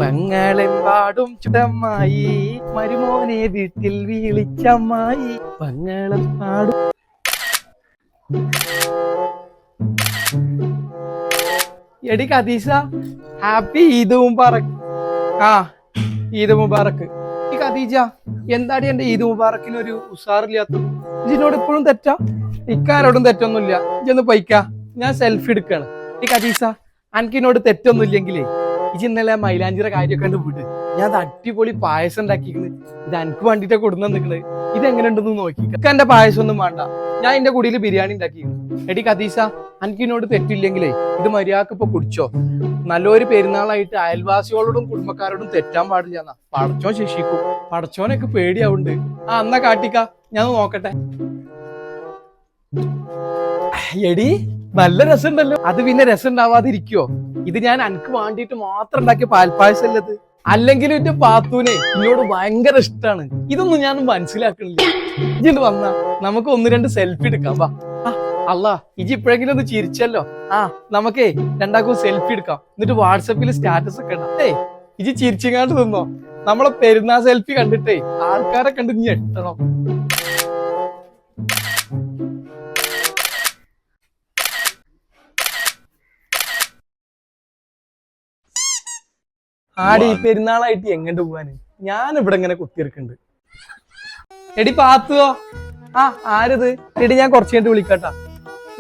ബങ്ങളെമ്പാടും ചുടമായി മരുമോനെ വീട്ടിൽ വിളിച്ചമ്മായി ബങ്ങളെമ്പാടും. എടി കദീസ, ഹാപ്പി ഈദ് മുബാറക്. ആ, ഈദ് മുബാറക്. ഈ ഖദീജ, എന്താടി എന്റെ ഈദ് മുബാറക്കിന് ഒരു ഉഷാറില്ലാത്തത്? ഇതിനോട് ഇപ്പോഴും തെറ്റാ? ഇക്കാരോടും തെറ്റൊന്നുമില്ല, ഇജൊന്ന് പൈക്കാ, ഞാൻ സെൽഫി എടുക്കാണ്. ഈ ഖദീസ, അനക്കിനോട് തെറ്റൊന്നുമില്ലെങ്കിലേ ഇജ് ഇന്നലെ മൈലാഞ്ചിയുടെ കാര്യമൊക്കെ കണ്ട് വിട്. ഞാൻ അത് അടിപൊളി പായസം ഉണ്ടാക്കിക്കണ്. ഇത് എനിക്ക് വേണ്ടിട്ട് കൊടുന്നു നിക്കണ്. ഇതെങ്ങനെ ഉണ്ടെന്ന് നോക്കി. എന്റെ പായസം ഒന്നും വേണ്ട, ഞാൻ എന്റെ കുടിയിൽ ബിരിയാണി ഉണ്ടാക്കിയിരുന്നു. എടി ഖദീസ, അനക്കിനോട് തെറ്റില്ലെങ്കിലേ ഇത് മര്യാദക്ക് ഇപ്പൊ കുടിച്ചോ. നല്ലൊരു പെരുന്നാളായിട്ട് അയൽവാസികളോടും കുടുംബക്കാരോടും തെറ്റാൻ പാടില്ല എന്നാ പടച്ചോൻ ശിക്ഷിക്കും. പടച്ചോനൊക്കെ പേടിയാവുണ്ട്. ആ എന്നാ കാട്ടിക്ക, ഞാൻ നോക്കട്ടെ. എടി നല്ല രസമുണ്ടല്ലോ. അത് പിന്നെ രസം ഉണ്ടാവാതിരിക്കോ? ഇത് ഞാൻ അനക്ക് വേണ്ടിയിട്ട് മാത്രം ഉണ്ടാക്കിയ പാൽപ്പായസം അല്ലത്. അല്ലെങ്കിലും എന്റെ പാത്തൂനെ എന്നോട് ഭയങ്കര ഇഷ്ടമാണ്. ഇതൊന്നും ഞാൻ മനസ്സിലാക്കണില്ല. ഇജിണ്ട് വന്നാ നമുക്ക് ഒന്ന് രണ്ട് സെൽഫി എടുക്കാം. വാ. അല്ലാ, ഇജി ഇപ്പോഴെങ്കിലും ഒന്ന് ചിരിച്ചല്ലോ. ആ, നമുക്കേ രണ്ടാക്കും സെൽഫി എടുക്കാം. എന്നിട്ട് വാട്സപ്പിൽ സ്റ്റാറ്റസ് ഒക്കെ ഇടാം. ഇജി ചിരിച്ചിങ്ങാണ്ട് നിന്നോ. നമ്മളെ പെരുന്നാൾ സെൽഫി കണ്ടിട്ടേ ആൾക്കാരെ കണ്ട് നീ എട്ടണം. ആടി പെരുന്നാളായിട്ട് എങ്ങോട്ട് പോവാന്? ഞാൻ ഇവിടെ ഇങ്ങനെ കുത്തിയിരിക്കുന്നുണ്ട്. എടി പാത്തുവോ? ആ, ആരത്? എടി ഞാൻ കുറച്ച് കഴിഞ്ഞിട്ട് വിളിക്കട്ടാ.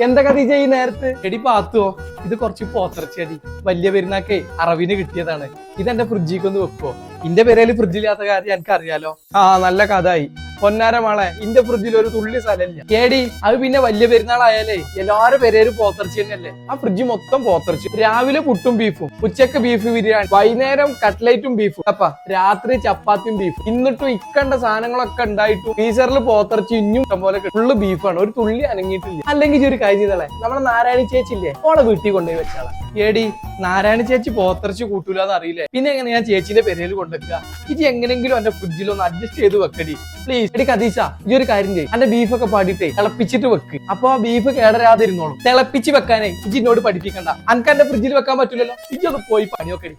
എന്താ ഖദീജ ഈ നേരത്ത്? എടി പാത്തുവോ, ഇത് കുറച്ച് പോത്തിറച്ചടി വലിയ പെരുന്നാക്കേ അറവിന് കിട്ടിയതാണ്. ഇതെന്റെ ഫ്രിഡ്ജിക്കൊന്ന് വെക്കോ. ഇന്റെ പെരയില് ഫ്രിഡ്ജില്ലാത്ത കാര്യം എനിക്ക് അറിയാലോ. ആ, നല്ല കഥായി. പൊന്നാര മാളെ, ഇന്റെ ഫ്രിഡ്ജിൽ ഒരു തുള്ളി സ്ഥലമില്ല. ഏടി, അത് പിന്നെ വലിയ പെരുന്നാളായാലേ എല്ലാരും പെരേര് പോത്തിറച്ചി തന്നെയല്ലേ. ആ ഫ്രിഡ്ജ് മൊത്തം പോത്തിറച്ചി. രാവിലെ പുട്ടും ബീഫും, ഉച്ചക്ക് ബീഫ് ബിരിയാണി, വൈകുന്നേരം കട്ട്ലൈറ്റും ബീഫും, അപ്പ രാത്രി ചപ്പാത്തിയും ബീഫും. ഇന്നിട്ടും ഇക്കണ്ട സാധനങ്ങളൊക്കെ ഉണ്ടായിട്ടും ഫ്രീസറിൽ പോത്തിറച്ചി ഇഞ്ഞും പോലെ ഫുള്ള് ബീഫാണ്. ഒരു തുള്ളി അനങ്ങിയിട്ടില്ല. അല്ലെങ്കിൽ ഒരു കാര്യം ചെയ്താളെ, നമ്മളെ നാരായണി ചേച്ചില്ലേ, ഓളെ വീട്ടിൽ കൊണ്ടുപോയി വെച്ചാളെ. ഏടി, നാരായണ ചേച്ചി പോത്തിറച്ചി കൂട്ടൂലെന്ന് അറിയില്ലേ, പിന്നെ എങ്ങനെ ഞാൻ ചേച്ചിന്റെ പെരയിൽ കൊണ്ടുവെക്കുക? ഇത് എങ്ങനെങ്കിലും എന്റെ ഫ്രിഡ്ജിൽ ഒന്ന് അഡ്ജസ്റ്റ് ചെയ്ത് വെക്കടി പ്ലീസ്. എടി ഖദീജ, ഈ ഒരു കാര്യം ചെയ്യും, എന്റെ ബീഫൊക്കെ പാടിയിട്ടേ തിളപ്പിച്ചിട്ട് വെക്ക്. അപ്പൊ ആ ബീഫ് കേടരാതിരുന്നോളും. തിളപ്പിച്ച് വെക്കാനേ ഇജിന്നോട് പഠിപ്പിക്കണ്ട. അനക്ക് എന്റെ ഫ്രിഡ്ജിൽ വെക്കാൻ പറ്റില്ലല്ലോ. ഇജൊന്ന് പോയി പണിയൊക്കെ.